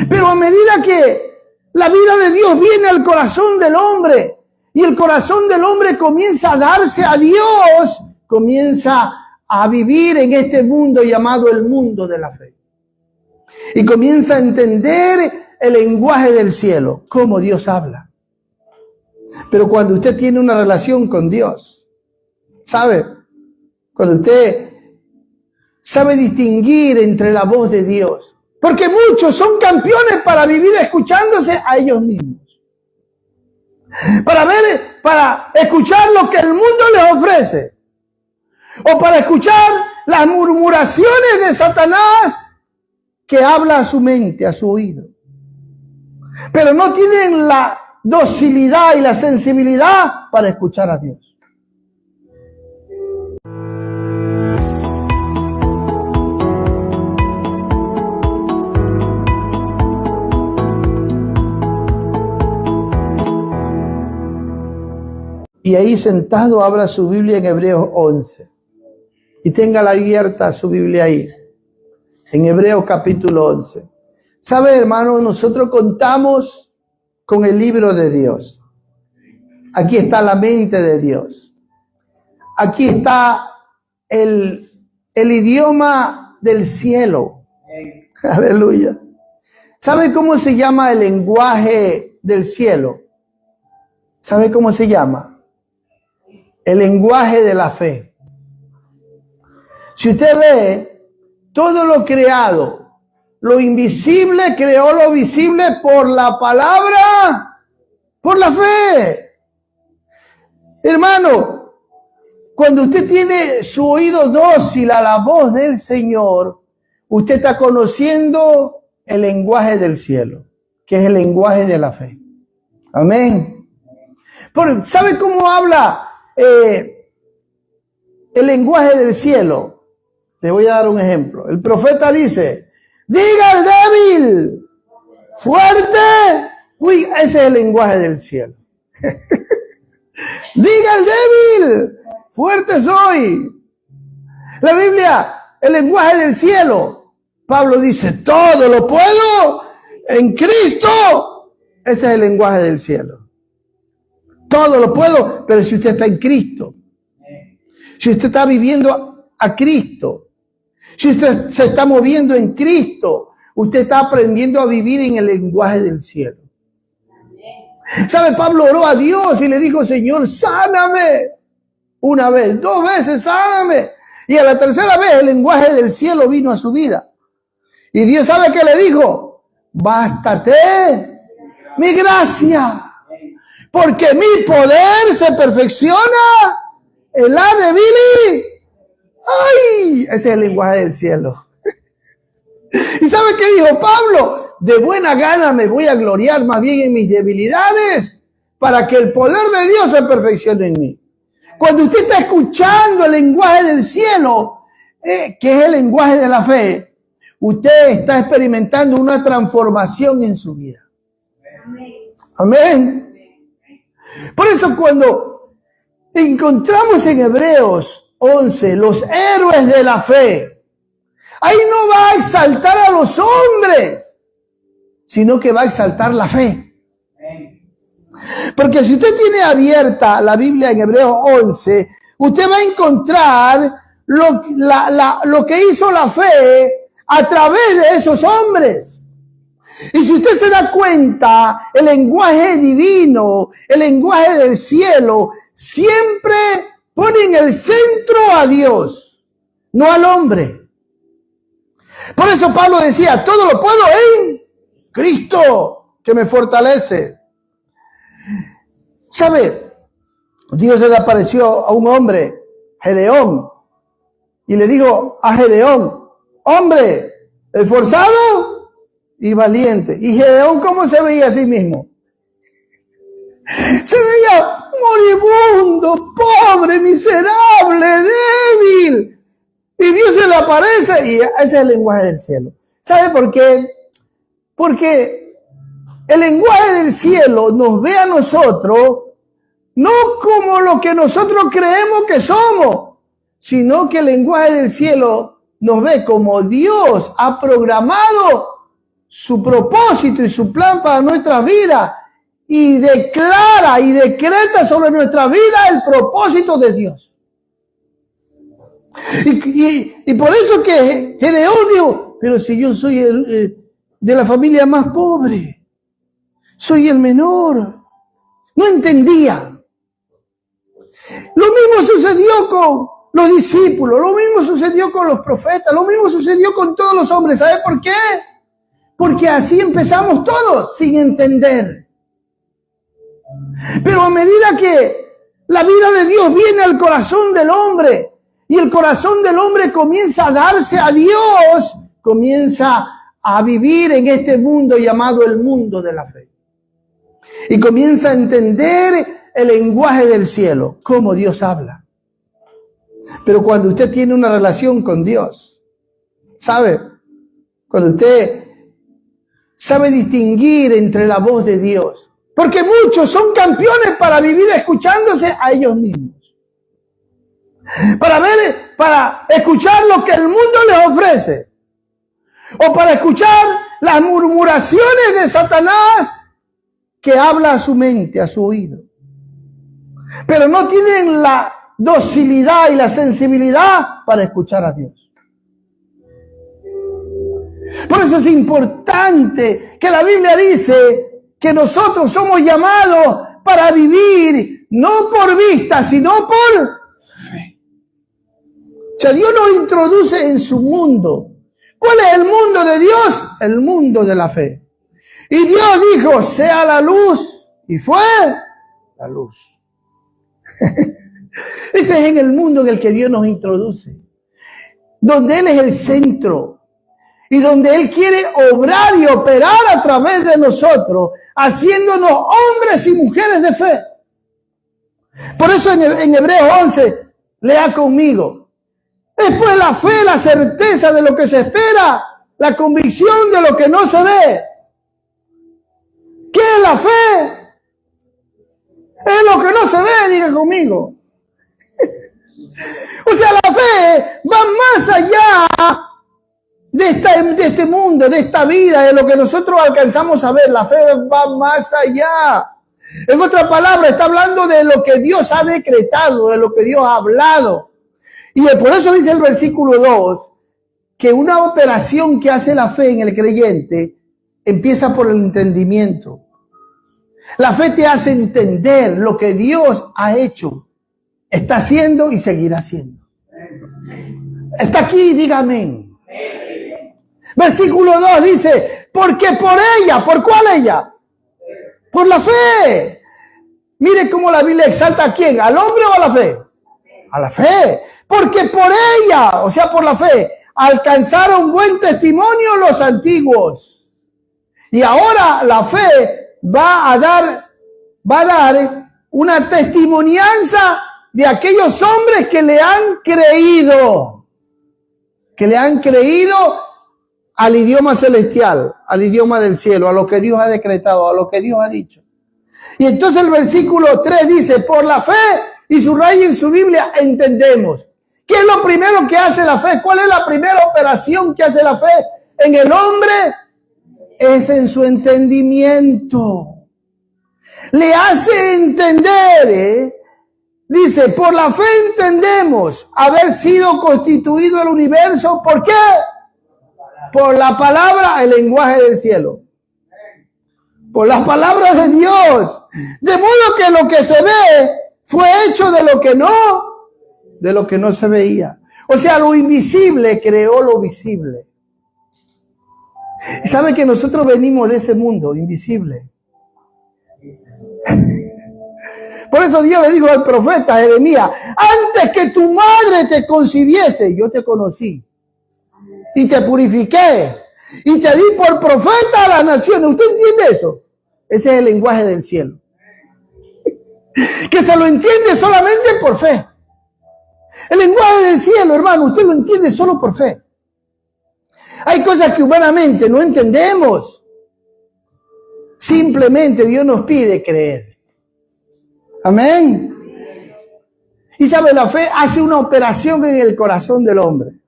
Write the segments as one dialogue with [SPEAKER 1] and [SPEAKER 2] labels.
[SPEAKER 1] Pero a medida que la vida de Dios viene al corazón del hombre y el corazón del hombre comienza a darse a Dios, comienza a vivir en este mundo llamado el mundo de la fe. Y comienza a entender el lenguaje del cielo, cómo Dios habla. Pero cuando usted tiene una relación con Dios, ¿sabe? Cuando usted sabe distinguir entre la voz de Dios. Porque muchos son campeones para vivir escuchándose a ellos mismos. Para escuchar lo que el mundo les ofrece. O para escuchar las murmuraciones de Satanás que habla a su mente, a su oído. Pero no tienen la docilidad y la sensibilidad para escuchar a Dios. Y ahí sentado abra su Biblia en Hebreos 11. Y téngala abierta su Biblia ahí. En Hebreos capítulo 11. ¿Sabe, hermano? Nosotros contamos con el libro de Dios. Aquí está la mente de Dios. Aquí está el idioma del cielo. Aleluya. ¿Sabe cómo se llama el lenguaje del cielo? ¿Sabe cómo se llama? El lenguaje de la fe. Si usted ve, todo lo creado, lo invisible creó lo visible por la palabra, por la fe. Hermano, cuando usted tiene su oído dócil a la voz del Señor, usted está conociendo el lenguaje del cielo, que es el lenguaje de la fe. Amén. ¿Sabe cómo habla el lenguaje del cielo? Le voy a dar un ejemplo. El profeta dice, diga al débil, fuerte. Uy, ese es el lenguaje del cielo. Diga al débil, fuerte soy. La Biblia, el lenguaje del cielo. Pablo dice, todo lo puedo en Cristo. Ese es el lenguaje del cielo. Todo lo puedo, pero si usted está en Cristo, si usted está viviendo a Cristo, si usted se está moviendo en Cristo, usted está aprendiendo a vivir en el lenguaje del cielo. ¿Sabe? Pablo oró a Dios y le dijo, Señor, sáname. Una vez, 2 veces, sáname. Y a la tercera vez el lenguaje del cielo vino a su vida. Y Dios, ¿sabe qué le dijo? Bástate mi gracia. Porque mi poder se perfecciona en la debilidad. ¡Ay! Ese es el lenguaje del cielo. ¿Y sabe qué dijo Pablo? De buena gana me voy a gloriar más bien en mis debilidades para que el poder de Dios se perfeccione en mí. Cuando usted está escuchando el lenguaje del cielo, que es el lenguaje de la fe, usted está experimentando una transformación en su vida. Amén. Por eso cuando encontramos en Hebreos 11 los héroes de la fe, ahí no va a exaltar a los hombres, sino que va a exaltar la fe. Porque si usted tiene abierta la Biblia en Hebreos 11, usted va a encontrar lo que hizo la fe a través de esos hombres. Y si usted se da cuenta, el lenguaje divino, el lenguaje del cielo, siempre pone en el centro a Dios, no al hombre. Por eso Pablo decía, todo lo puedo en Cristo, que me fortalece. ¿Sabe? Dios le apareció a un hombre, Gedeón, y le dijo a Gedeón, hombre, esforzado y valiente. ¿Y Gedeón cómo se veía a sí mismo? Se veía moribundo, pobre, miserable, débil. Y Dios se le aparece y ese es el lenguaje del cielo. ¿Sabe por qué? Porque el lenguaje del cielo nos ve a nosotros no como lo que nosotros creemos que somos, sino que el lenguaje del cielo nos ve como Dios ha programado su propósito y su plan para nuestras vidas y declara y decreta sobre nuestra vida el propósito de Dios. Y por eso que Gedeón dijo, pero si yo soy de la familia más pobre, soy el menor, no entendía. Lo mismo sucedió con los discípulos, lo mismo sucedió con los profetas, lo mismo sucedió con todos los hombres. ¿Sabe por qué? Porque así empezamos todos, sin entender. Pero a medida que la vida de Dios viene al corazón del hombre y el corazón del hombre comienza a darse a Dios, comienza a vivir en este mundo llamado el mundo de la fe. Y comienza a entender el lenguaje del cielo, cómo Dios habla. Pero cuando usted tiene una relación con Dios, ¿sabe? Cuando usted sabe distinguir entre la voz de Dios. Porque muchos son campeones para vivir escuchándose a ellos mismos. Para escuchar lo que el mundo les ofrece. O para escuchar las murmuraciones de Satanás que habla a su mente, a su oído. Pero no tienen la docilidad y la sensibilidad para escuchar a Dios. Por eso es importante que la Biblia dice que nosotros somos llamados para vivir no por vista, sino por fe. O sea, Dios nos introduce en su mundo. ¿Cuál es el mundo de Dios? El mundo de la fe. Y Dios dijo, sea la luz, y fue la luz. Ese es en el mundo en el que Dios nos introduce, donde Él es el centro y donde Él quiere obrar y operar a través de nosotros, haciéndonos hombres y mujeres de fe. Por eso en Hebreos 11, lea conmigo. Después la fe, la certeza de lo que se espera, la convicción de lo que no se ve. ¿Qué es la fe? Es lo que no se ve, diga conmigo. O sea, la fe va más allá de este mundo, de esta vida, de lo que nosotros alcanzamos a ver. La fe va más allá. En otra palabra, está hablando de lo que Dios ha decretado, de lo que Dios ha hablado. Y por eso dice el versículo 2, que una operación que hace la fe en el creyente empieza por el entendimiento. La fe te hace entender lo que Dios ha hecho, está haciendo y seguirá haciendo. Está aquí, dígame. Versículo 2 dice, porque por ella, ¿por cuál ella? Por la fe. Mire cómo la Biblia exalta a quién, ¿al hombre o a la fe? A la fe. Porque por ella, o sea, por la fe, alcanzaron buen testimonio los antiguos. Y ahora la fe va a dar una testimonianza de aquellos hombres que le han creído. Que le han creído al idioma celestial, al idioma del cielo, a lo que Dios ha decretado, a lo que Dios ha dicho. Y entonces el versículo 3 dice, por la fe, y subraya en su Biblia, entendemos. ¿Qué es lo primero que hace la fe? ¿Cuál es la primera operación que hace la fe en el hombre? Es en su entendimiento. Le hace entender, dice, por la fe entendemos haber sido constituido el universo. ¿Por qué? Por la palabra, el lenguaje del cielo. Por las palabras de Dios. De modo que lo que se ve fue hecho de lo que no se veía. O sea, lo invisible creó lo visible. Y sabe que nosotros venimos de ese mundo invisible. Por eso Dios le dijo al profeta Jeremías, antes que tu madre te concibiese, yo te conocí. Y te purifiqué. Y te di por profeta a las naciones. ¿Usted entiende eso? Ese es el lenguaje del cielo. Que se lo entiende solamente por fe. El lenguaje del cielo, hermano, usted lo entiende solo por fe. Hay cosas que humanamente no entendemos. Simplemente Dios nos pide creer. Amén. Y sabe, la fe hace una operación en el corazón del hombre.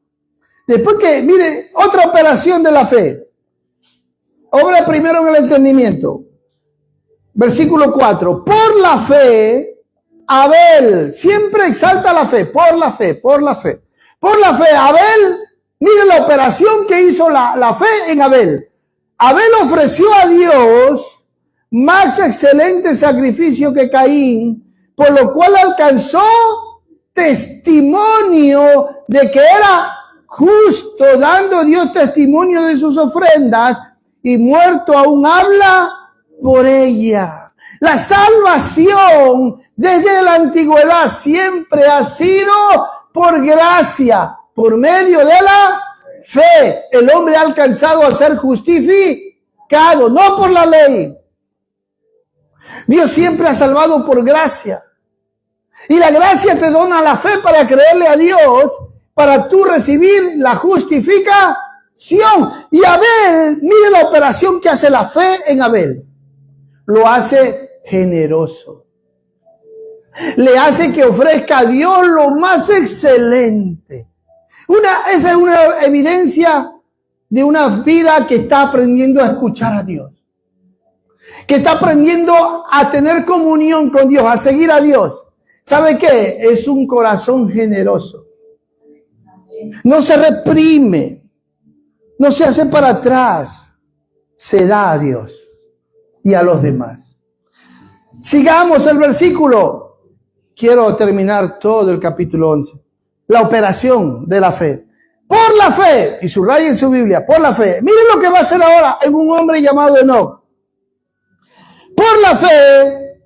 [SPEAKER 1] Después que, mire, otra operación de la fe. Obra primero en el entendimiento. Versículo 4. Por la fe, Abel, siempre exalta la fe, por la fe, por la fe. Por la fe, Abel, mire la operación que hizo la fe en Abel. Abel ofreció a Dios más excelente sacrificio que Caín, por lo cual alcanzó testimonio de que era justo, dando Dios testimonio de sus ofrendas, y muerto aún habla por ella. La salvación desde la antigüedad siempre ha sido por gracia, por medio de la fe. El hombre ha alcanzado a ser justificado, no por la ley. Dios siempre ha salvado por gracia. Y la gracia te dona la fe para creerle a Dios, para tú recibir la justificación. Y Abel, mire la operación que hace la fe en Abel. Lo hace generoso. Le hace que ofrezca a Dios lo más excelente. Esa es una evidencia de una vida que está aprendiendo a escuchar a Dios. Que está aprendiendo a tener comunión con Dios, a seguir a Dios. ¿Sabe qué? Es un corazón generoso. No se reprime. No se hace para atrás. Se da a Dios y a los demás. Sigamos el versículo. Quiero terminar todo el capítulo 11. La operación de la fe. Por la fe, y subraya en su Biblia, por la fe. Miren lo que va a hacer ahora en un hombre llamado Enoc. Por la fe,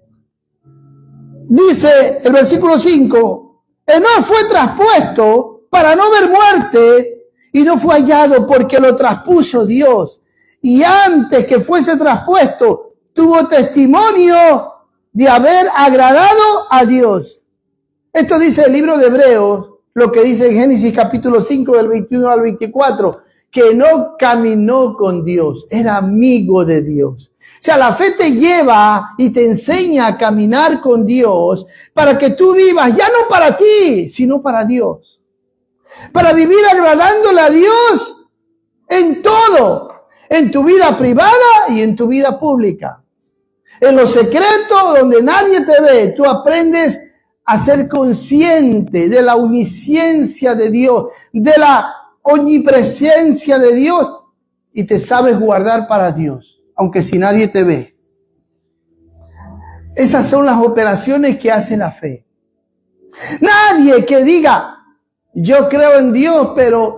[SPEAKER 1] dice el versículo 5, Enoc fue traspuesto para no ver muerte y no fue hallado porque lo traspuso Dios. Y antes que fuese traspuesto, tuvo testimonio de haber agradado a Dios. Esto dice el libro de Hebreos, lo que dice en Génesis capítulo 5 del 21 al 24, que no caminó con Dios, era amigo de Dios. O sea, la fe te lleva y te enseña a caminar con Dios para que tú vivas ya no para ti, sino para Dios. Para vivir agradándole a Dios en todo, en tu vida privada y en tu vida pública. En lo secreto, donde nadie te ve, tú aprendes a ser consciente de la omnisciencia de Dios, de la omnipresencia de Dios, y te sabes guardar para Dios, aunque si nadie te ve. Esas son las operaciones que hace la fe. Nadie que diga, yo creo en Dios, pero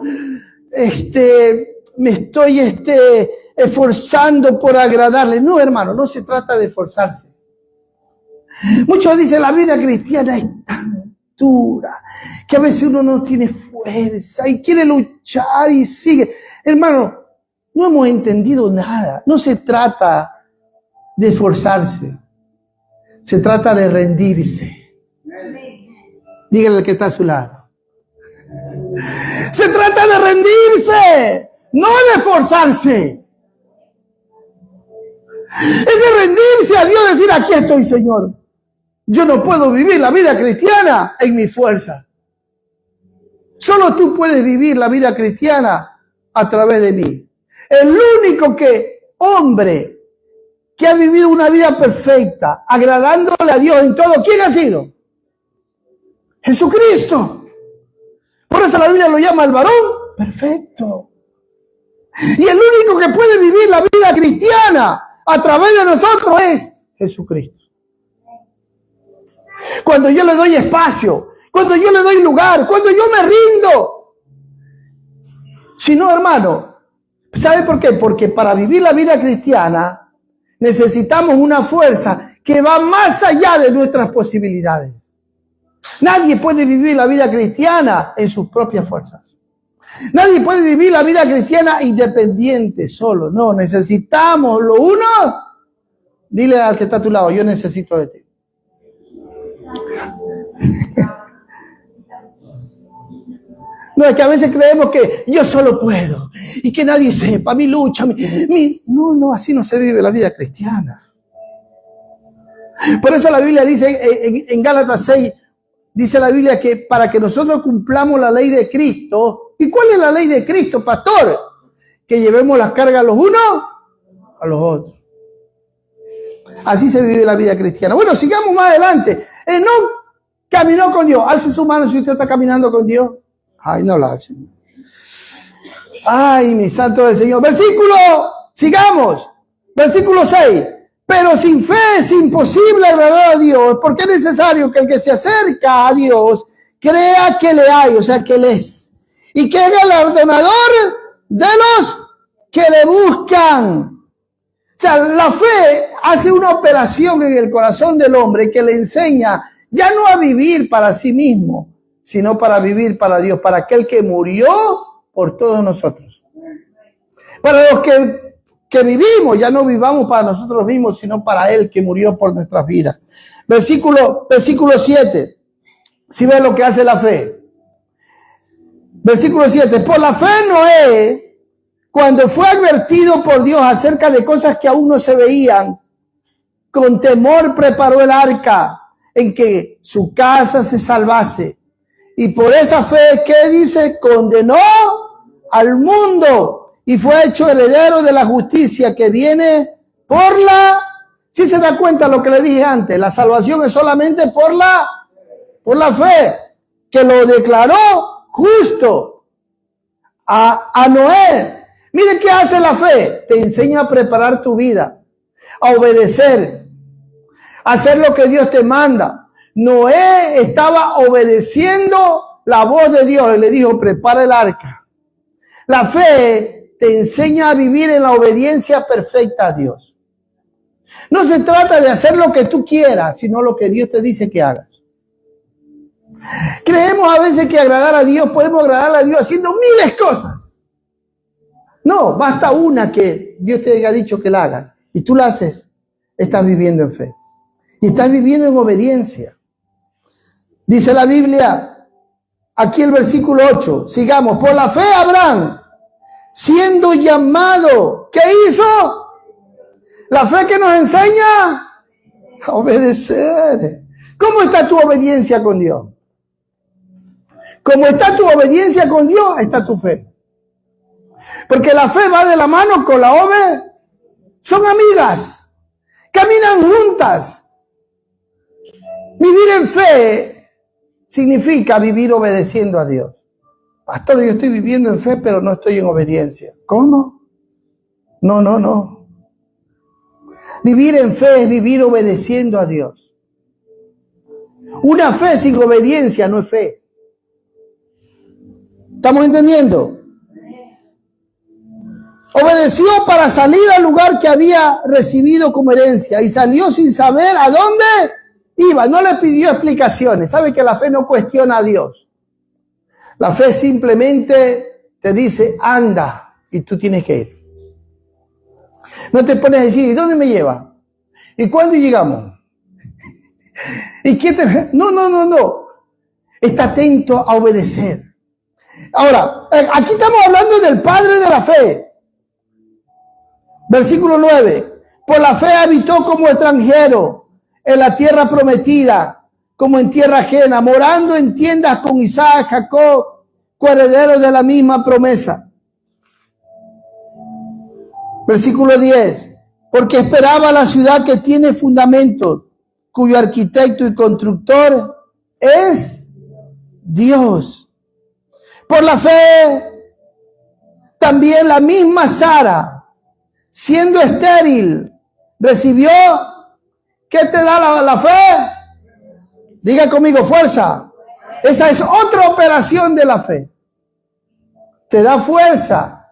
[SPEAKER 1] me estoy esforzando por agradarle. No, hermano, no se trata de esforzarse. Muchos dicen, la vida cristiana es tan dura, que a veces uno no tiene fuerza y quiere luchar y sigue. Hermano, no hemos entendido nada. No se trata de esforzarse. Se trata de rendirse. Dígale al que está a su lado. Se trata de rendirse, no de esforzarse. Es de rendirse a Dios, decir, aquí estoy, Señor. Yo no puedo vivir la vida cristiana en mi fuerza. Solo tú puedes vivir la vida cristiana a través de mí. El único hombre que ha vivido una vida perfecta, agradándole a Dios en todo, ¿quién ha sido? Jesucristo. Por eso la Biblia lo llama el varón perfecto. Y el único que puede vivir la vida cristiana a través de nosotros es Jesucristo. Cuando yo le doy espacio, cuando yo le doy lugar, cuando yo me rindo. Si no, hermano, ¿sabe por qué? Porque para vivir la vida cristiana necesitamos una fuerza que va más allá de nuestras posibilidades. Nadie puede vivir la vida cristiana en sus propias fuerzas. Nadie puede vivir la vida cristiana independiente, solo. No, necesitamos lo uno. Dile al que está a tu lado, yo necesito de ti. No, es que a veces creemos que yo solo puedo y que nadie sepa mi lucha. No, así no se vive la vida cristiana. Por eso la Biblia dice en Gálatas 6, dice la Biblia que para que nosotros cumplamos la ley de Cristo. ¿Y cuál es la ley de Cristo, pastor? Que llevemos las cargas los unos a los otros. Así se vive la vida cristiana. Bueno, sigamos más adelante. Enoc caminó con Dios. Alce su mano si usted está caminando con Dios. Ay, no la alce. Ay, mi santo del Señor. Sigamos. Versículo 6. Pero sin fe es imposible agradar a Dios, porque es necesario que el que se acerca a Dios crea que le hay, o sea, que Él es, y que es galardonador de los que le buscan. O sea, la fe hace una operación en el corazón del hombre que le enseña ya no a vivir para sí mismo, sino para vivir para Dios, para aquel que murió por todos nosotros. Para los que vivimos, ya no vivamos para nosotros mismos, sino para Él que murió por nuestras vidas. Versículo 7. Si ven lo que hace la fe. Versículo 7. Por la fe Noé, cuando fue advertido por Dios acerca de cosas que aún no se veían, con temor preparó el arca en que su casa se salvase. Y por esa fe, ¿qué dice? Condenó al mundo y fue hecho heredero de la justicia que viene por la... Si se da cuenta lo que le dije antes, la salvación es solamente por la fe, que lo declaró justo a Noé. Mire qué hace la fe. Te enseña a preparar tu vida, a obedecer, a hacer lo que Dios te manda. Noé estaba obedeciendo la voz de Dios y le dijo, prepara el arca. La fe te enseña a vivir en la obediencia perfecta a Dios. No se trata de hacer lo que tú quieras, sino lo que Dios te dice que hagas. Creemos a veces que agradar a Dios, podemos agradar a Dios haciendo miles de cosas. No, basta una que Dios te haya dicho que la hagas y tú la haces, estás viviendo en fe. Y estás viviendo en obediencia. Dice la Biblia, aquí el versículo 8, sigamos. Por la fe Abraham, siendo llamado, ¿qué hizo? La fe que nos enseña a obedecer. ¿Cómo está tu obediencia con Dios? Como está tu obediencia con Dios, está tu fe. Porque la fe va de la mano con la obediencia. Son amigas. Caminan juntas. Vivir en fe significa vivir obedeciendo a Dios. Pastor, yo estoy viviendo en fe, pero no estoy en obediencia. ¿Cómo? No. Vivir en fe es vivir obedeciendo a Dios. Una fe sin obediencia no es fe. ¿Estamos entendiendo? Obedeció para salir al lugar que había recibido como herencia y salió sin saber a dónde iba. No le pidió explicaciones. ¿Sabe que la fe no cuestiona a Dios? La fe simplemente te dice, anda, y tú tienes que ir. No te pones a decir, ¿y dónde me lleva? ¿Y cuándo llegamos? ¿Y qué te...? No. Está atento a obedecer. Ahora, aquí estamos hablando del padre de la fe. Versículo 9. Por la fe habitó como extranjero en la tierra prometida, como en tierra ajena, morando en tiendas con Isaac, Jacob, coherederos de la misma promesa. Versículo 10. Porque esperaba la ciudad que tiene fundamentos, cuyo arquitecto y constructor es Dios. Por la fe, también la misma Sara, siendo estéril, recibió, ¿qué te da la fe? Diga conmigo, fuerza. Esa es otra operación de la fe. Te da fuerza.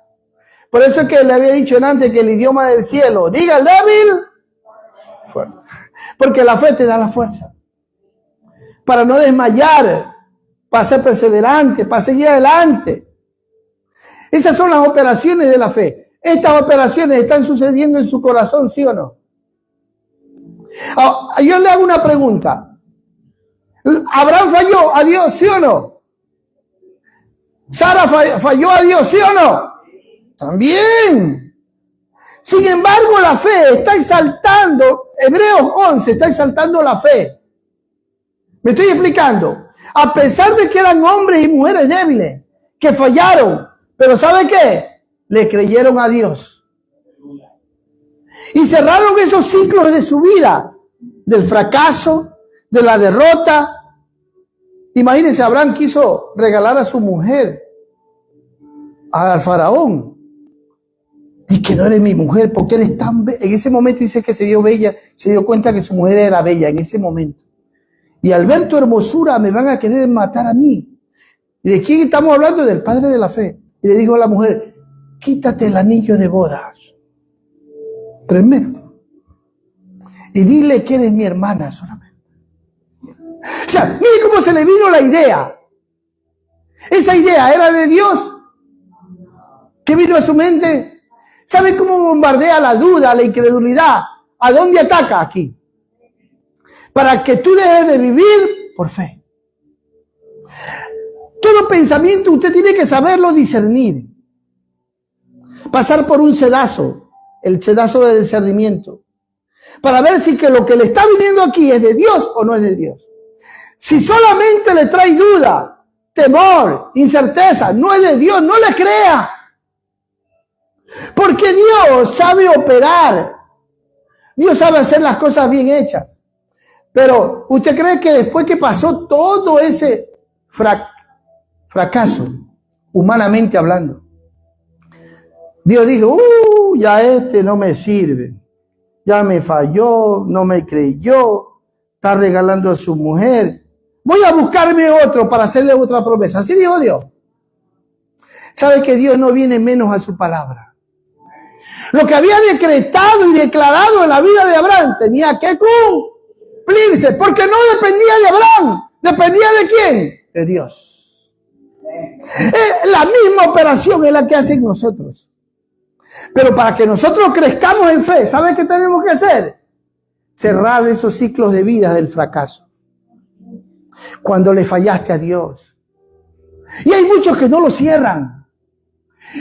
[SPEAKER 1] Por eso es que le había dicho antes que el idioma del cielo, diga el débil, fuerza. Porque la fe te da la fuerza. Para no desmayar, para ser perseverante, para seguir adelante. Esas son las operaciones de la fe. Estas operaciones están sucediendo en su corazón, ¿sí o no? Yo le hago una pregunta. ¿Abraham falló a Dios, sí o no? ¿Sara falló a Dios, sí o no? También. Sin embargo, la fe está exaltando, Hebreos 11 está exaltando la fe. ¿Me estoy explicando? A pesar de que eran hombres y mujeres débiles, que fallaron, pero ¿sabe qué? Le creyeron a Dios. Y cerraron esos ciclos de su vida, del fracaso, de la derrota. Imagínense, Abraham quiso regalar a su mujer al faraón. Y que no eres mi mujer, porque eres tan bella. En ese momento dice que se dio cuenta que su mujer era bella en ese momento. Y al ver tu hermosura me van a querer matar a mí. ¿Y de quién estamos hablando? Del padre de la fe. Y le dijo a la mujer, quítate el anillo de bodas. Tremendo. Y dile que eres mi hermana solamente. O sea, mire cómo se le vino la idea. Esa idea era de Dios. ¿Qué vino a su mente? ¿Sabe cómo bombardea la duda, la incredulidad? ¿A dónde ataca? Aquí. Para que tú dejes de vivir por fe. Todo pensamiento usted tiene que saberlo discernir. Pasar por un sedazo, el sedazo de discernimiento, para ver si que lo que le está viniendo aquí es de Dios o no es de Dios. Si solamente le trae duda, temor, incerteza, no es de Dios, no le crea. Porque Dios sabe operar. Dios sabe hacer las cosas bien hechas. Pero ¿usted cree que después que pasó todo ese fracaso, humanamente hablando, Dios dijo, ya este no me sirve, ya me falló, no me creyó, está regalando a su mujer, voy a buscarme otro para hacerle otra promesa? Así dijo Dios. ¿Sabe que Dios no viene menos a su palabra? Lo que había decretado y declarado en la vida de Abraham tenía que cumplirse, porque no dependía de Abraham, dependía de ¿quién? De Dios. La misma operación es la que hacen nosotros. Pero para que nosotros crezcamos en fe, ¿sabe qué tenemos que hacer? Cerrar esos ciclos de vida del fracaso. Cuando le fallaste a Dios. Y hay muchos que no lo cierran.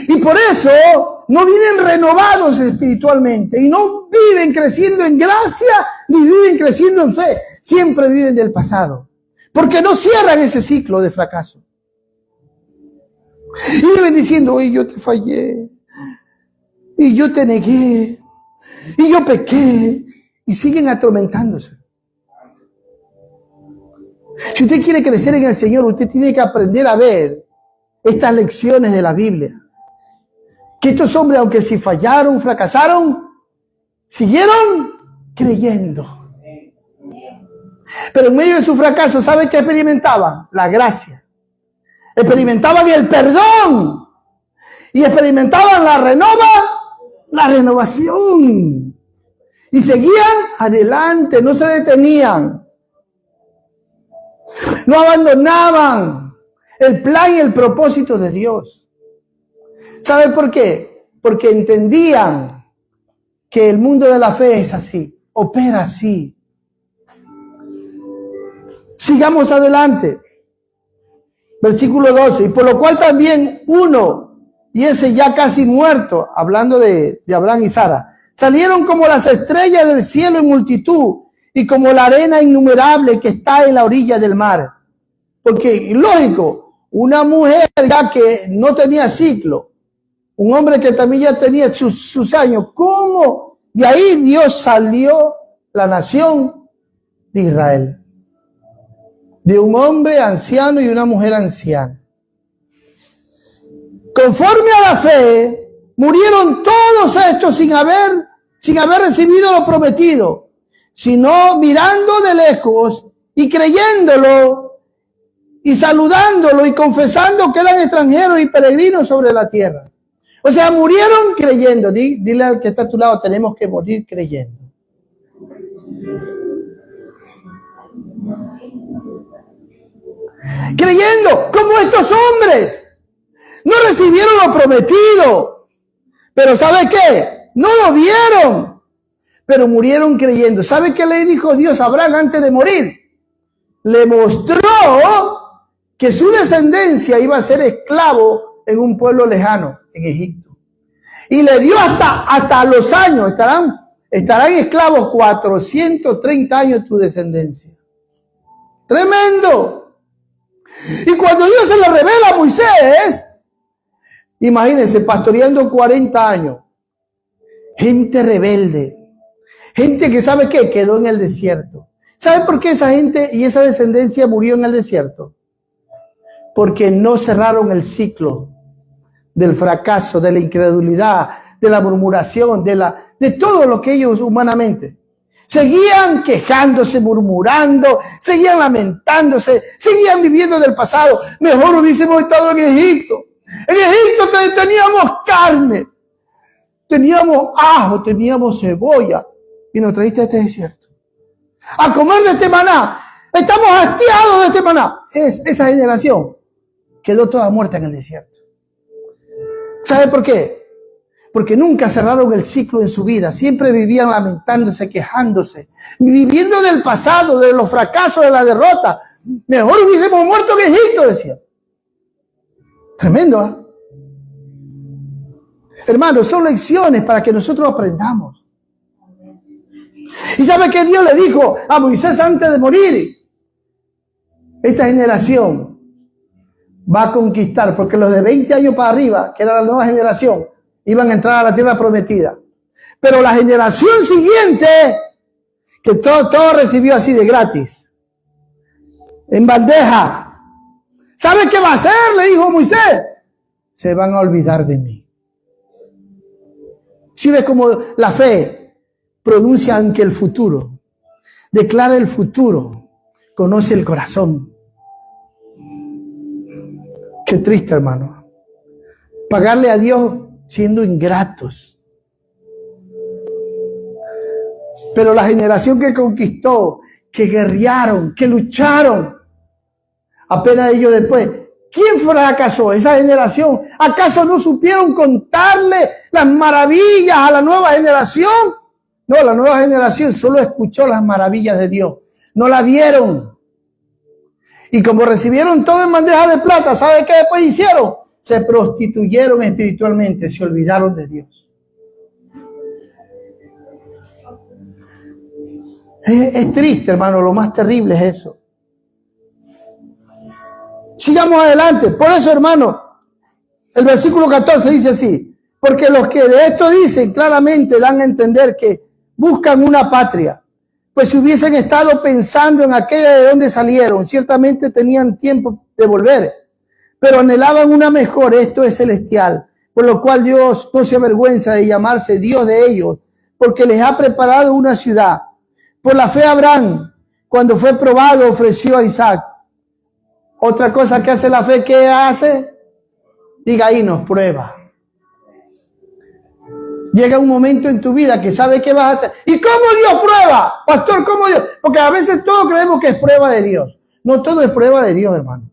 [SPEAKER 1] Y por eso no vienen renovados espiritualmente y no viven creciendo en gracia ni viven creciendo en fe. Siempre viven del pasado. Porque no cierran ese ciclo de fracaso. Y viven diciendo, oye, yo te fallé. Y yo te negué. Y yo pequé. Y siguen atormentándose. Si usted quiere crecer en el Señor, usted tiene que aprender a ver estas lecciones de la Biblia. Que estos hombres, aunque si fallaron, fracasaron, siguieron creyendo. Pero en medio de su fracaso, ¿sabe qué experimentaban? La gracia. Experimentaban el perdón. Y experimentaban la renovación. Y seguían adelante, no se detenían. No abandonaban el plan y el propósito de Dios. ¿Sabe por qué? Porque entendían que el mundo de la fe es así, opera así. Sigamos adelante. Versículo 12. Y por lo cual también uno, y ese ya casi muerto, hablando de Abraham y Sara, salieron como las estrellas del cielo en multitud y como la arena innumerable que está en la orilla del mar. Porque, lógico, una mujer ya que no tenía ciclo, un hombre que también ya tenía sus años, ¿cómo? De ahí Dios salió la nación de Israel. De un hombre anciano y una mujer anciana. Conforme a la fe, murieron todos estos sin haber recibido lo prometido, sino mirando de lejos y creyéndolo y saludándolo y confesando que eran extranjeros y peregrinos sobre la tierra. O sea, murieron creyendo. Dile al que está a tu lado, tenemos que morir creyendo. Creyendo, como estos hombres. No recibieron lo prometido. Pero ¿sabe qué? No lo vieron. Pero murieron creyendo. ¿Sabe qué le dijo Dios a Abraham antes de morir? Le mostró que su descendencia iba a ser esclavo en un pueblo lejano, en Egipto. Y le dio hasta los años, estarán esclavos 430 años tu descendencia. Tremendo. Y cuando Dios se le revela a Moisés, imagínense, pastoreando 40 años, gente rebelde, Gente que ¿sabe qué? Quedó en el desierto. ¿Sabe por qué esa gente y esa descendencia murió en el desierto? Porque no cerraron el ciclo del fracaso, de la incredulidad, de la murmuración, de todo lo que ellos humanamente. Seguían quejándose, murmurando, seguían lamentándose, seguían viviendo del pasado. Mejor hubiésemos estado en Egipto. En Egipto teníamos carne, teníamos ajo, teníamos cebolla. Y nos trajiste a este desierto a comer de este maná. Estamos hastiados de este maná. Esa generación quedó toda muerta en el desierto. ¿Sabe por qué? Porque nunca cerraron el ciclo en su vida. Siempre vivían lamentándose, quejándose, viviendo del pasado, de los fracasos, de la derrota. Mejor hubiésemos muerto en Egipto, decían. Tremendo, ¿eh? Hermanos, son lecciones para que nosotros aprendamos. ¿Y sabe qué Dios le dijo a Moisés antes de morir? Esta generación va a conquistar, porque los de 20 años para arriba, que era la nueva generación, iban a entrar a la tierra prometida. Pero la generación siguiente, que todo recibió así de gratis, en bandeja. ¿Sabe qué va a hacer? Le dijo Moisés. Se van a olvidar de mí. ¿Sí ve cómo la fe pronuncia ante el futuro? Declara el futuro. Conoce el corazón. Qué triste, hermano. Pagarle a Dios siendo ingratos. Pero la generación que conquistó, que guerrearon, que lucharon, apenas ellos después, ¿quién fracasó? Esa generación. ¿Acaso no supieron contarle las maravillas a la nueva generación? No, la nueva generación solo escuchó las maravillas de Dios. No la vieron. Y como recibieron todo en bandeja de plata, ¿sabe qué después hicieron? Se prostituyeron espiritualmente, se olvidaron de Dios. Es triste, hermano, lo más terrible es eso. Sigamos adelante. Por eso, hermano, el versículo 14 dice así: porque los que de esto dicen claramente dan a entender que buscan una patria, pues si hubiesen estado pensando en aquella de donde salieron, ciertamente tenían tiempo de volver, pero anhelaban una mejor, esto es celestial, por lo cual Dios no se avergüenza de llamarse Dios de ellos, porque les ha preparado una ciudad. Por la fe Abraham, cuando fue probado, ofreció a Isaac. Otra cosa que hace la fe, ¿qué hace? Diga ahí, nos prueba. Llega un momento en tu vida que sabe qué vas a hacer. ¿Y cómo Dios prueba? Pastor, ¿cómo Dios? Porque a veces todos creemos que es prueba de Dios. No todo es prueba de Dios, hermano.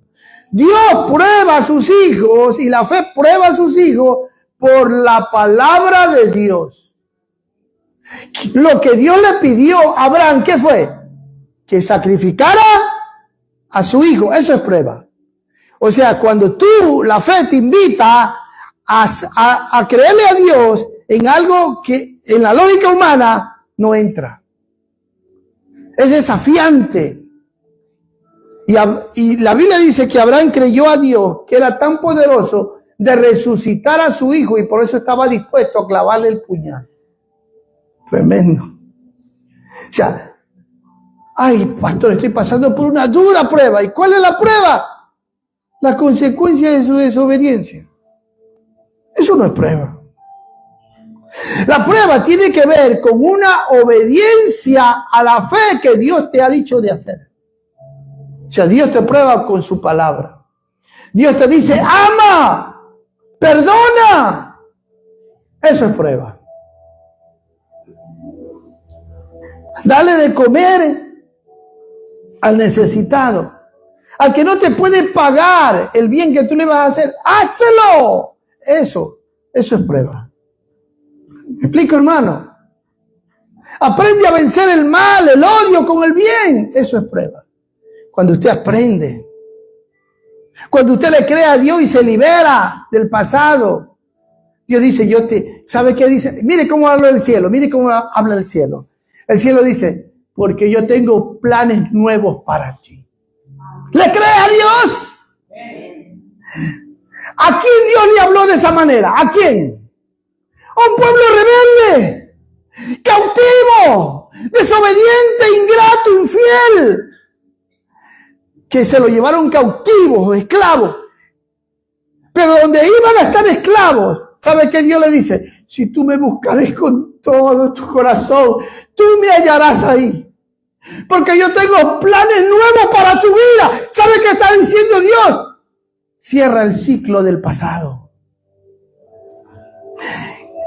[SPEAKER 1] Dios prueba a sus hijos y la fe prueba a sus hijos por la palabra de Dios. Lo que Dios le pidió a Abraham, ¿qué fue? Que sacrificara a su hijo. Eso es prueba. O sea, cuando la fe te invita a creerle a Dios en algo que en la lógica humana no entra. Es desafiante. Y la Biblia dice que Abraham creyó a Dios, que era tan poderoso de resucitar a su hijo, y por eso estaba dispuesto a clavarle el puñal. Tremendo. O sea, ay, pastor, estoy pasando por una dura prueba. ¿Y cuál es la prueba? La consecuencia de su desobediencia. Eso no es prueba. La prueba tiene que ver con una obediencia a la fe que Dios te ha dicho de hacer. O sea, Dios te prueba con su palabra. Dios te dice, ama, perdona. Eso es prueba. Dale de comer al necesitado. Al que no te puede pagar el bien que tú le vas a hacer, ¡hácelo! Eso es prueba. ¿Me explico, hermano? Aprende a vencer el mal, el odio con el bien. Eso es prueba. Cuando usted aprende. Cuando usted le cree a Dios y se libera del pasado. Dios dice, ¿sabe qué dice? Mire cómo habla el cielo, mire cómo habla el cielo. El cielo dice, porque yo tengo planes nuevos para ti. ¿Le cree a Dios? ¿A quién Dios le habló de esa manera? ¿A quién? A un pueblo rebelde, cautivo. desobediente, ingrato, infiel, que se lo llevaron cautivos, esclavos. Pero donde iban a estar esclavos, ¿sabe qué Dios le dice? Si tú me buscares con todo tu corazón, tú me hallarás ahí. Porque yo tengo planes nuevos para tu vida. ¿Sabe qué está diciendo Dios? Cierra el ciclo del pasado.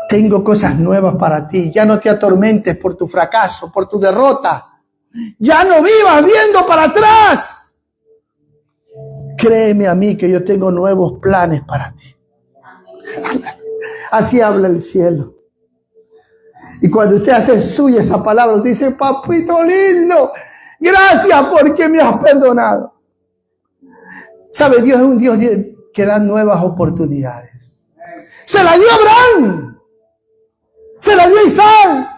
[SPEAKER 1] Tengo cosas nuevas para ti. Ya no te atormentes por tu fracaso, por tu derrota. Ya no vivas viendo para atrás. Créeme a mí que yo tengo nuevos planes para ti. Así habla el cielo. Y cuando usted hace suya esa palabra, dice, papito lindo, gracias porque me has perdonado. ¿Sabe? Dios es un Dios que da nuevas oportunidades. Se la dio a Abraham. Se la dio a Isaac.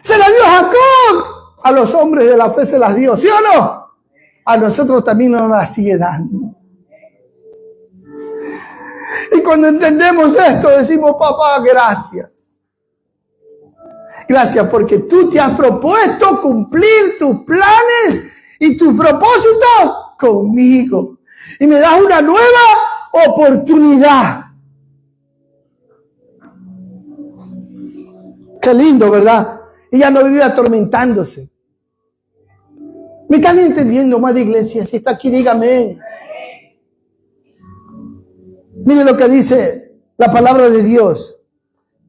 [SPEAKER 1] Se la dio a Jacob. A los hombres de la fe se las dio, ¿sí o no? A nosotros también nos la sigue dando. Y cuando entendemos esto, decimos, papá, gracias. Gracias porque tú te has propuesto cumplir tus planes y tus propósitos conmigo. Y me das una nueva oportunidad. Qué lindo, ¿verdad? Y ya no vive atormentándose. ¿Me están entendiendo, amada iglesia? Si está aquí, dígame. Mire lo que dice la palabra de Dios.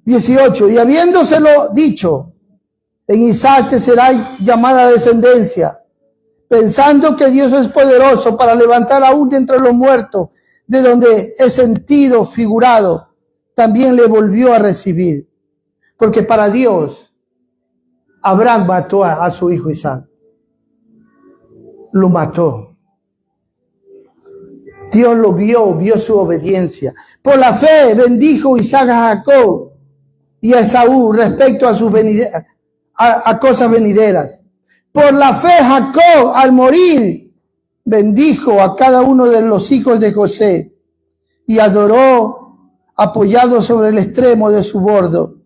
[SPEAKER 1] 18. Y habiéndoselo dicho, en Isaac te será llamada descendencia, pensando que Dios es poderoso para levantar aún de entre los muertos, de donde es sentido figurado, también le volvió a recibir. Porque para Dios, Abraham mató a su hijo Isaac. Lo mató. Dios lo vio su obediencia. Por la fe bendijo Isaac a Jacob y a Esaú respecto a sus a cosas venideras. Por la fe Jacob al morir bendijo a cada uno de los hijos de José y adoró apoyado sobre el extremo de su bordo.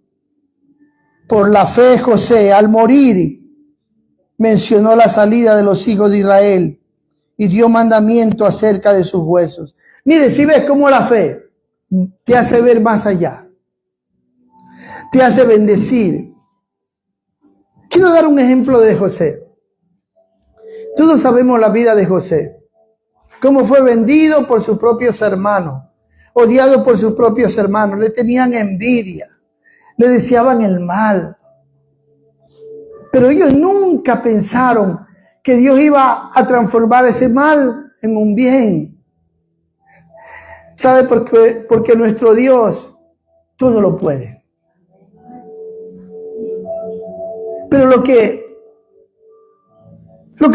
[SPEAKER 1] Por la fe José al morir mencionó la salida de los hijos de Israel y dio mandamiento acerca de sus huesos. Mire, si ves cómo la fe te hace ver más allá, te hace bendecir. Quiero dar un ejemplo de José. Todos sabemos la vida de José, cómo fue vendido por sus propios hermanos, odiado por sus propios hermanos, le tenían envidia, le deseaban el mal. Pero ellos nunca pensaron que Dios iba a transformar ese mal en un bien. ¿Sabe por qué? Porque nuestro Dios todo lo puede. Pero lo que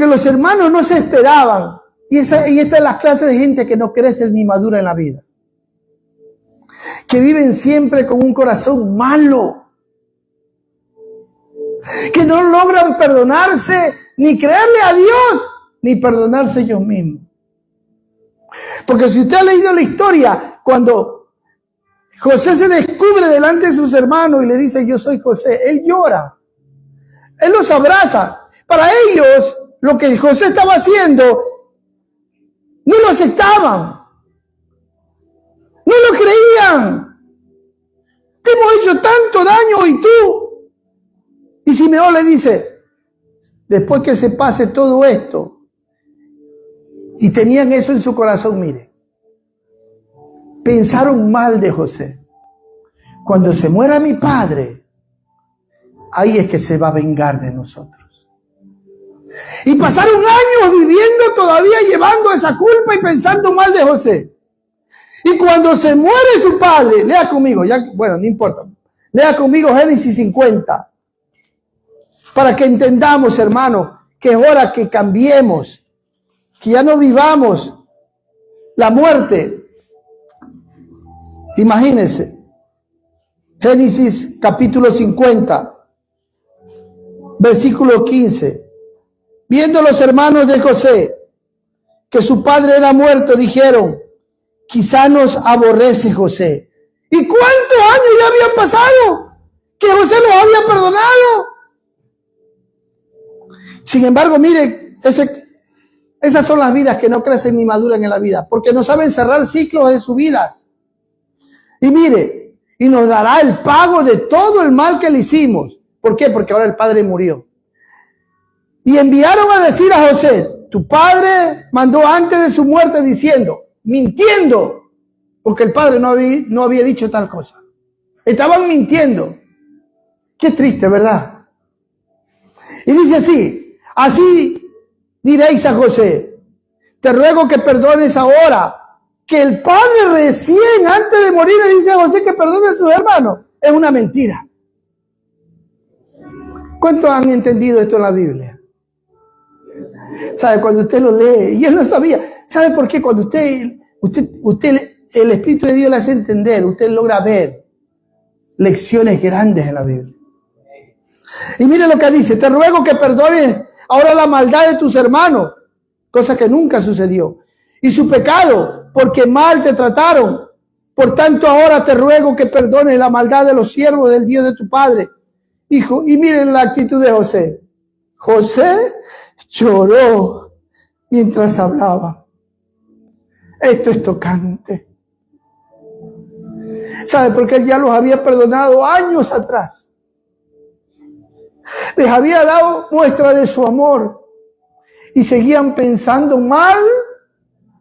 [SPEAKER 1] los hermanos no se esperaban, y esta es la clase de gente que no crece ni madura en la vida, que viven siempre con un corazón malo, que no logran perdonarse, ni creerle a Dios, ni perdonarse ellos mismos. Porque si usted ha leído la historia, cuando José se descubre delante de sus hermanos y le dice, yo soy José, él llora, él los abraza. Para ellos, lo que José estaba haciendo, no lo aceptaban, no lo creían. Te hemos hecho tanto daño y tú. Y Simeón le dice, después que se pase todo esto, y tenían eso en su corazón, mire, pensaron mal de José. Cuando se muera mi padre, ahí es que se va a vengar de nosotros. Y pasaron años viviendo todavía llevando esa culpa y pensando mal de José. Y cuando se muere su padre, lea conmigo, bueno, no importa, lea conmigo Génesis 50. Para que entendamos, hermano, que es hora que cambiemos, que ya no vivamos la muerte. Imagínense, Génesis capítulo 50, versículo 15. Viendo los hermanos de José que su padre era muerto, dijeron, quizá nos aborrece José. ¿Y cuántos años ya habían pasado que José los había perdonado? Sin embargo, mire, esas son las vidas que no crecen ni maduran en la vida, porque no saben cerrar ciclos de su vida. Y mire, y nos dará el pago de todo el mal que le hicimos. ¿Por qué? Porque ahora el padre murió. Y enviaron a decir a José, tu padre mandó antes de su muerte diciendo, mintiendo, porque el padre no había dicho tal cosa. Estaban mintiendo. Qué triste, ¿verdad? Y dice así diréis a José, te ruego que perdones ahora, que el padre recién antes de morir le dice a José que perdone a sus hermanos. Es una mentira. ¿Cuántos han entendido esto en la Biblia? ¿Sabe? Cuando usted lo lee, y él no sabía. ¿Sabe por qué? Cuando usted, el Espíritu de Dios le hace entender, usted logra ver lecciones grandes en la Biblia. Y mire lo que dice, te ruego que perdones ahora la maldad de tus hermanos, cosa que nunca sucedió, y su pecado, porque mal te trataron. Por tanto, ahora te ruego que perdones la maldad de los siervos del Dios de tu padre. Hijo, y miren la actitud de José. José lloró mientras hablaba. Esto es tocante. ¿Sabe? Porque él ya los había perdonado años atrás. Les había dado muestra de su amor. Y seguían pensando mal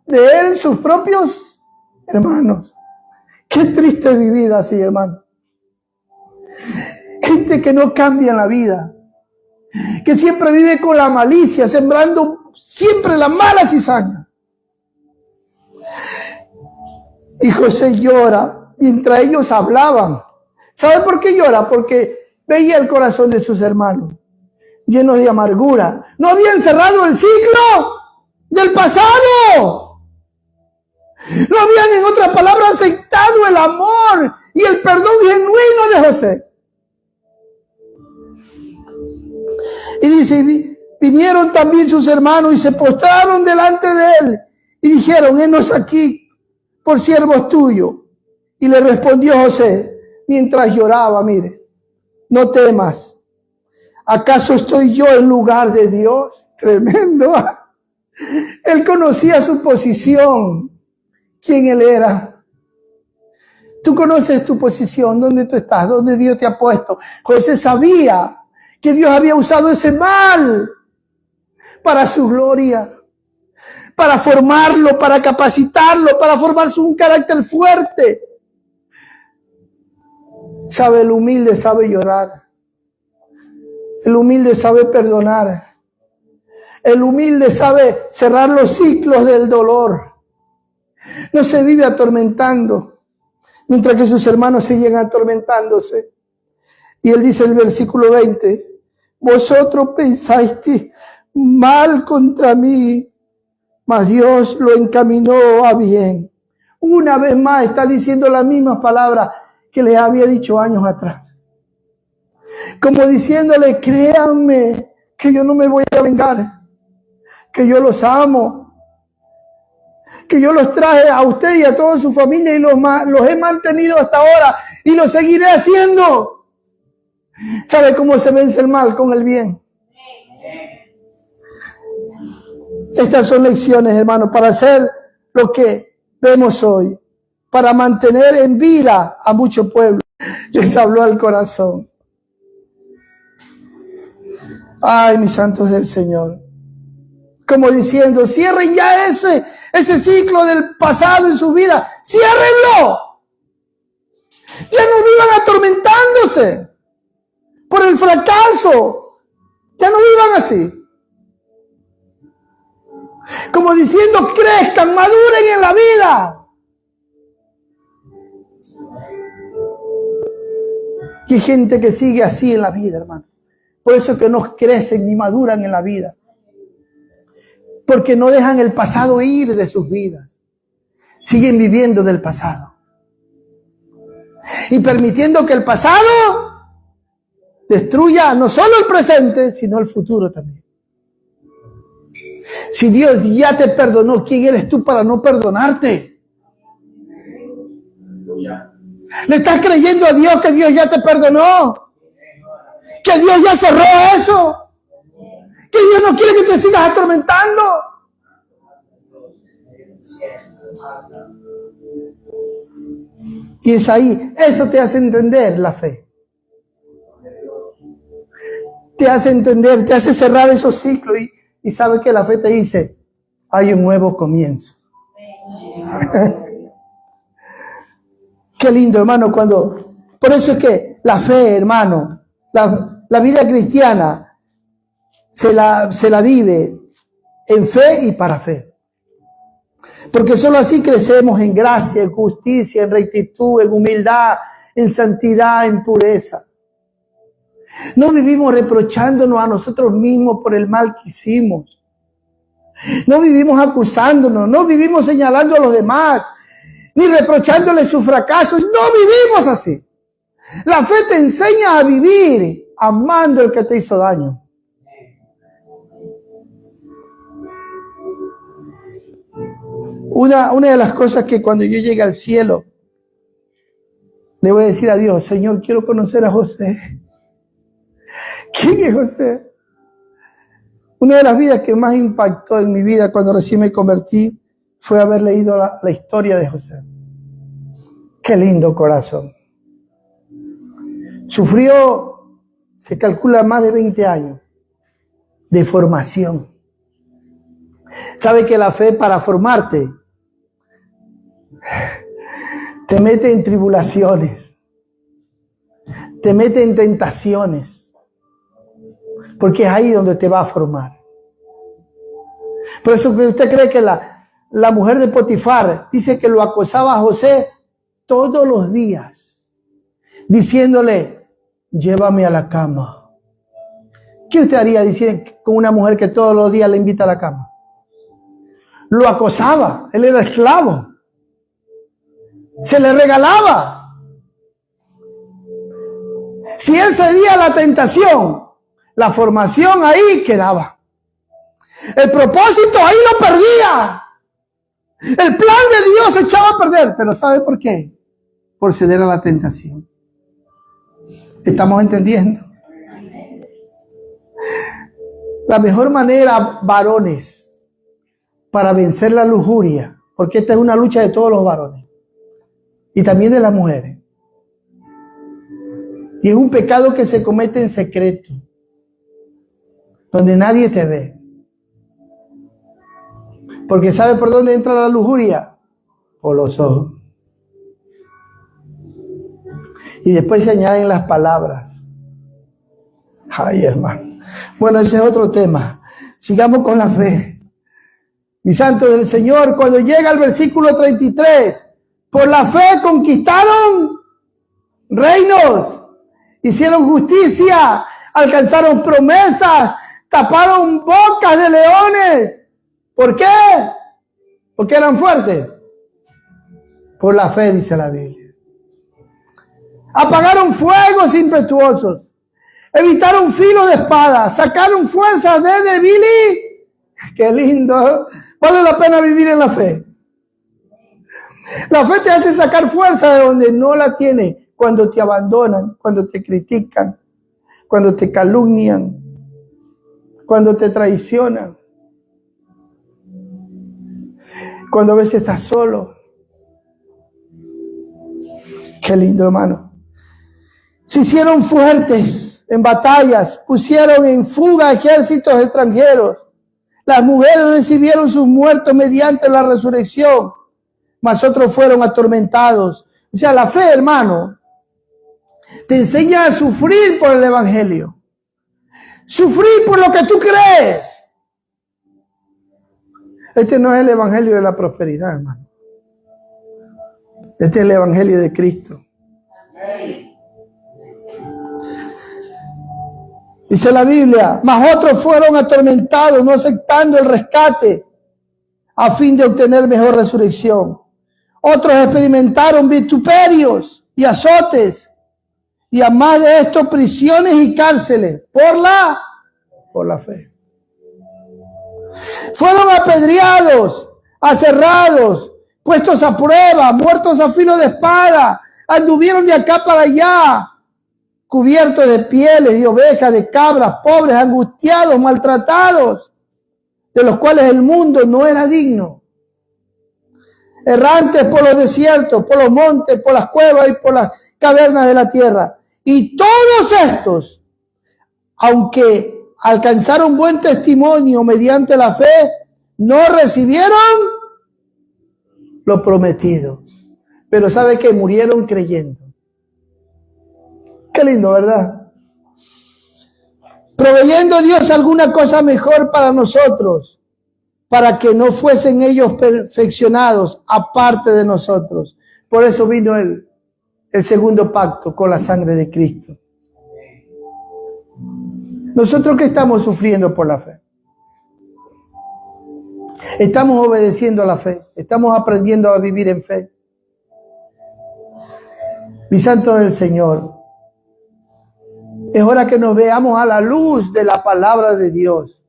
[SPEAKER 1] de él sus propios hermanos. Qué triste vivir así, hermano. Gente que no cambia en la vida. Que siempre vive con la malicia, sembrando siempre la mala cizaña. Y José llora mientras ellos hablaban. ¿Sabe por qué llora? Porque veía el corazón de sus hermanos llenos de amargura. No habían cerrado el ciclo del pasado. No habían, en otras palabras, aceptado el amor y el perdón genuino de José. Y dice, vinieron también sus hermanos y se postraron delante de él y dijeron, henos aquí por siervos tuyos. Y le respondió José mientras lloraba, mire, no temas. ¿Acaso estoy yo en lugar de Dios? Tremendo. Él conocía su posición, quién él era. Tú conoces tu posición, dónde tú estás, dónde Dios te ha puesto. José sabía que Dios había usado ese mal para su gloria, para formarlo, para capacitarlo, para formarse un carácter fuerte. Sabe, el humilde sabe llorar. El humilde sabe perdonar. El humilde sabe cerrar los ciclos del dolor. No se vive atormentando, mientras que sus hermanos siguen atormentándose. Y él dice en el versículo 20, vosotros pensáis mal contra mí, mas Dios lo encaminó a bien. Una vez más está diciendo las mismas palabras que les había dicho años atrás. Como diciéndole, créanme que yo no me voy a vengar, que yo los amo, que yo los traje a usted y a toda su familia y los he mantenido hasta ahora y lo seguiré haciendo. ¿Sabe cómo se vence el mal? Con el bien. Estas son lecciones, hermanos, para hacer lo que vemos hoy, para mantener en vida a mucho pueblo. Les habló al corazón. Ay, mis santos del Señor. Como diciendo, cierren ya ese ciclo del pasado en su vida. ¡Ciérrenlo! Ya no vivan atormentándose por el fracaso. Ya no vivan así. Como diciendo, crezcan, maduren en la vida. Y hay gente que sigue así en la vida, hermano. Por eso que no crecen ni maduran en la vida. Porque no dejan el pasado ir de sus vidas. Siguen viviendo del pasado. Y permitiendo que el pasado destruya no solo el presente, sino el futuro también. Si Dios ya te perdonó, ¿quién eres tú para no perdonarte? ¿Le estás creyendo a Dios que Dios ya te perdonó? ¿Que Dios ya cerró eso? Que Dios no quiere que te sigas atormentando. Y es ahí, eso te hace entender la fe. Te hace entender, te hace cerrar esos ciclos y sabes que la fe te dice, hay un nuevo comienzo. Qué lindo, hermano, por eso es que la fe, hermano, la vida cristiana se la vive en fe y para fe. Porque solo así crecemos en gracia, en justicia, en rectitud, en humildad, en santidad, en pureza. No vivimos reprochándonos a nosotros mismos por el mal que hicimos. No vivimos acusándonos, no vivimos señalando a los demás, ni reprochándoles sus fracasos. No vivimos así. La fe te enseña a vivir amando al que te hizo daño. Una de las cosas que cuando yo llegue al cielo, le voy a decir a Dios, Señor, quiero conocer a José. ¿Quién es José? Una de las vidas que más impactó en mi vida cuando recién me convertí fue haber leído la historia de José. Qué lindo corazón. Sufrió, se calcula, más de 20 años de formación. ¿Sabe que la fe para formarte te mete en tribulaciones, te mete en tentaciones? Porque es ahí donde te va a formar. Por eso usted cree que la mujer de Potifar dice que lo acosaba a José todos los días, diciéndole, llévame a la cama. ¿Qué usted haría con una mujer que todos los días le invita a la cama? Lo acosaba, él era esclavo. Se le regalaba. Si él cedía a la tentación, la formación ahí quedaba. El propósito ahí lo perdía. El plan de Dios se echaba a perder. Pero ¿sabe por qué? Por ceder a la tentación. ¿Estamos entendiendo? La mejor manera, varones, para vencer la lujuria, porque esta es una lucha de todos los varones y también de las mujeres. Y es un pecado que se comete en secreto, donde nadie te ve. Porque ¿sabe por dónde entra la lujuria? Por los ojos. Y después se añaden las palabras. Ay, hermano. Bueno, ese es otro tema. Sigamos con la fe. Mi santo del Señor, cuando llega al versículo 33, por la fe conquistaron reinos, hicieron justicia, alcanzaron promesas, taparon bocas de leones. ¿Por qué? Porque eran fuertes. Por la fe, dice la Biblia. Apagaron fuegos impetuosos, evitaron filo de espada, sacaron fuerzas de debilidad. Qué lindo. Vale la pena vivir en la fe. La fe te hace sacar fuerza de donde no la tienes, cuando te abandonan, cuando te critican, cuando te calumnian, cuando te traicionan, cuando a veces estás solo. Qué lindo, hermano. Se hicieron fuertes en batallas, pusieron en fuga ejércitos extranjeros. Las mujeres recibieron sus muertos mediante la resurrección, mas otros fueron atormentados. O sea, la fe, hermano, te enseña a sufrir por el evangelio. Sufrir por lo que tú crees. Este no es el evangelio de la prosperidad, hermano. Este es el evangelio de Cristo. Dice la Biblia, mas otros fueron atormentados, no aceptando el rescate, a fin de obtener mejor resurrección. Otros experimentaron vituperios y azotes, y a más de esto prisiones y cárceles, por la fe. Fueron apedreados, aserrados, puestos a prueba, muertos a filo de espada, anduvieron de acá para allá. cubiertos de pieles, de ovejas, de cabras, pobres, angustiados, maltratados, de los cuales el mundo no era digno. Errantes por los desiertos, por los montes, por las cuevas y por las cavernas de la tierra. Y todos estos, aunque alcanzaron buen testimonio mediante la fe, no recibieron lo prometido. Pero ¿sabe qué? Murieron creyendo. Qué lindo, ¿verdad? Proveyendo Dios alguna cosa mejor para nosotros, para que no fuesen ellos perfeccionados aparte de nosotros. Por eso vino el segundo pacto con la sangre de Cristo. Nosotros que estamos sufriendo por la fe. Estamos obedeciendo a la fe. Estamos aprendiendo a vivir en fe. Mi santo del Señor, es hora que nos veamos a la luz de la palabra de Dios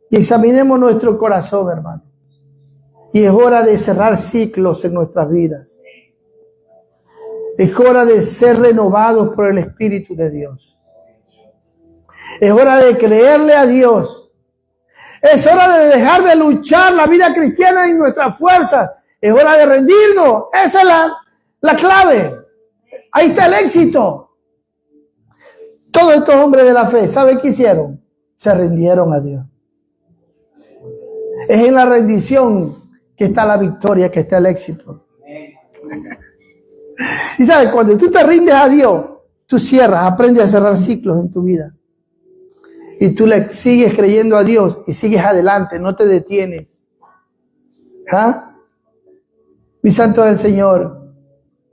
[SPEAKER 1] y examinemos nuestro corazón, hermano. Y es hora de cerrar ciclos en nuestras vidas. Es hora de ser renovados por el Espíritu de Dios. Es hora de creerle a Dios. Es hora de dejar de luchar la vida cristiana en nuestras fuerzas. Es hora de rendirnos. Esa es la clave. Ahí está el éxito. Todos estos hombres de la fe, ¿saben qué hicieron? Se rindieron a Dios. Es en la rendición que está la victoria, que está el éxito. Y sabes, cuando tú te rindes a Dios, tú cierras, aprendes a cerrar ciclos en tu vida. Y tú le sigues creyendo a Dios y sigues adelante, no te detienes. ¿Ah? Mi santo del Señor,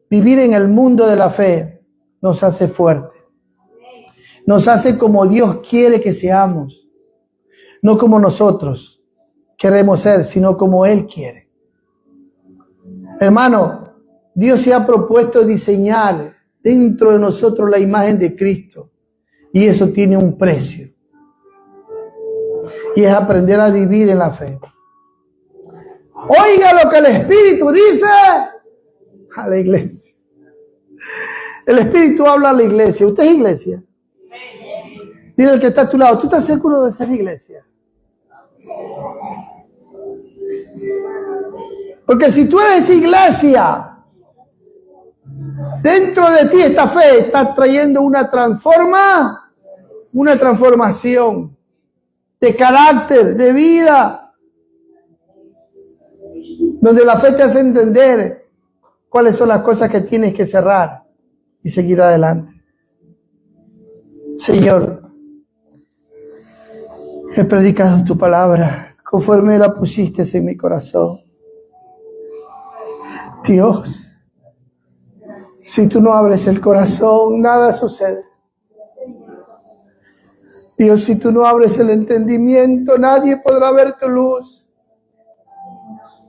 [SPEAKER 1] vivir en el mundo de la fe nos hace fuertes. Nos hace como Dios quiere que seamos. No como nosotros queremos ser, sino como Él quiere. Hermano, Dios se ha propuesto diseñar dentro de nosotros la imagen de Cristo. Y eso tiene un precio. Y es aprender a vivir en la fe. Oiga lo que el Espíritu dice a la iglesia. El Espíritu habla a la iglesia. ¿Usted es iglesia? Dile al que está a tu lado, ¿tú estás seguro de ser iglesia? Porque si tú eres iglesia, dentro de ti esta fe está trayendo una transformación de carácter, de vida, donde la fe te hace entender cuáles son las cosas que tienes que cerrar y seguir adelante. Señor, he predicado tu palabra conforme la pusiste en mi corazón. Dios, si tú no abres el corazón, nada sucede. Dios, si tú no abres el entendimiento, nadie podrá ver tu luz.